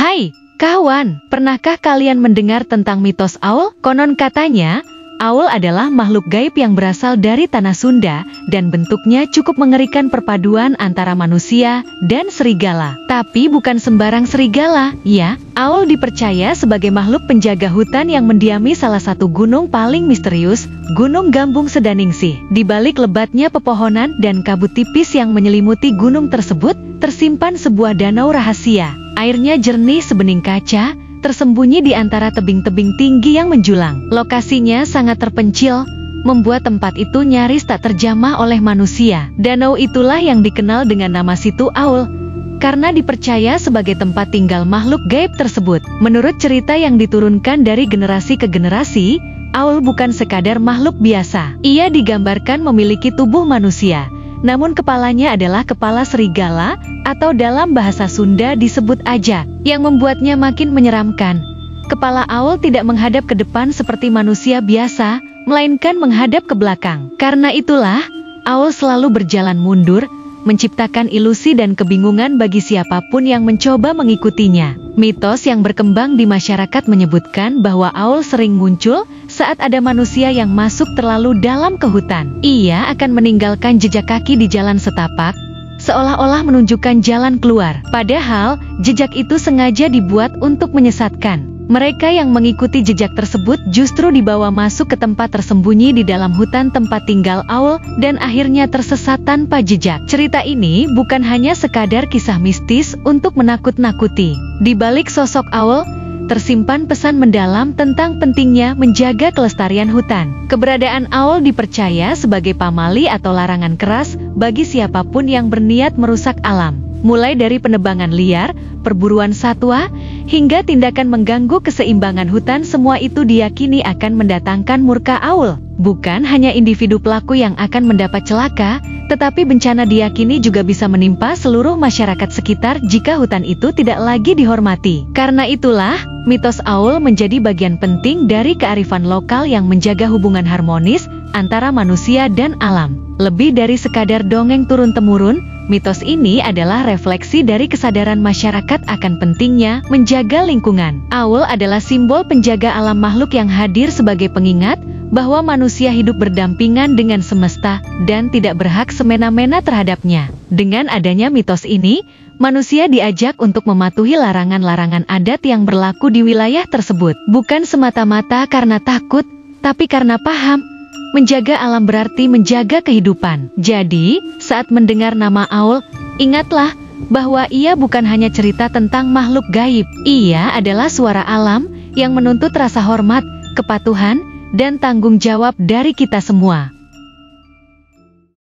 Hai, kawan, pernahkah kalian mendengar tentang mitos Aul? Konon katanya, Aul adalah makhluk gaib yang berasal dari tanah Sunda dan bentuknya cukup mengerikan perpaduan antara manusia dan serigala. Tapi bukan sembarang serigala, ya. Aul dipercaya sebagai makhluk penjaga hutan yang mendiami salah satu gunung paling misterius, Gunung Gambung Sedaningsih. Di balik lebatnya pepohonan dan kabut tipis yang menyelimuti gunung tersebut, tersimpan sebuah danau rahasia. Airnya jernih sebening kaca, tersembunyi di antara tebing-tebing tinggi yang menjulang. Lokasinya sangat terpencil, membuat tempat itu nyaris tak terjamah oleh manusia. Danau itulah yang dikenal dengan nama Situ Aul, karena dipercaya sebagai tempat tinggal makhluk gaib tersebut. Menurut cerita yang diturunkan dari generasi ke generasi, Aul bukan sekadar makhluk biasa. Ia digambarkan memiliki tubuh manusia, namun kepalanya adalah kepala serigala, atau dalam bahasa Sunda disebut ajak, yang membuatnya makin menyeramkan. Kepala Aul tidak menghadap ke depan seperti manusia biasa, melainkan menghadap ke belakang. Karena itulah, Aul selalu berjalan mundur, menciptakan ilusi dan kebingungan bagi siapapun yang mencoba mengikutinya. Mitos yang berkembang di masyarakat menyebutkan bahwa Aul sering muncul saat ada manusia yang masuk terlalu dalam ke hutan. Ia akan meninggalkan jejak kaki di jalan setapak, seolah-olah menunjukkan jalan keluar. Padahal, jejak itu sengaja dibuat untuk menyesatkan. Mereka yang mengikuti jejak tersebut justru dibawa masuk ke tempat tersembunyi di dalam hutan tempat tinggal Aul dan akhirnya tersesat tanpa jejak. Cerita ini bukan hanya sekadar kisah mistis untuk menakut-nakuti. Di balik sosok Aul, tersimpan pesan mendalam tentang pentingnya menjaga kelestarian hutan. Keberadaan Aul dipercaya sebagai pamali atau larangan keras bagi siapapun yang berniat merusak alam. Mulai dari penebangan liar, perburuan satwa, hingga tindakan mengganggu keseimbangan hutan, semua itu diyakini akan mendatangkan murka Aul. Bukan hanya individu pelaku yang akan mendapat celaka, tetapi bencana diyakini juga bisa menimpa seluruh masyarakat sekitar jika hutan itu tidak lagi dihormati. Karena itulah, mitos Aul menjadi bagian penting dari kearifan lokal yang menjaga hubungan harmonis antara manusia dan alam. Lebih dari sekadar dongeng turun-temurun, mitos ini adalah refleksi dari kesadaran masyarakat akan pentingnya menjaga lingkungan. Aul adalah simbol penjaga alam, makhluk yang hadir sebagai pengingat bahwa manusia hidup berdampingan dengan semesta dan tidak berhak semena-mena terhadapnya. Dengan adanya mitos ini, manusia diajak untuk mematuhi larangan-larangan adat yang berlaku di wilayah tersebut. Bukan semata-mata karena takut, tapi karena paham. Menjaga alam berarti menjaga kehidupan. Jadi, saat mendengar nama Aul, ingatlah bahwa ia bukan hanya cerita tentang makhluk gaib. Ia adalah suara alam yang menuntut rasa hormat, kepatuhan, dan tanggung jawab dari kita semua.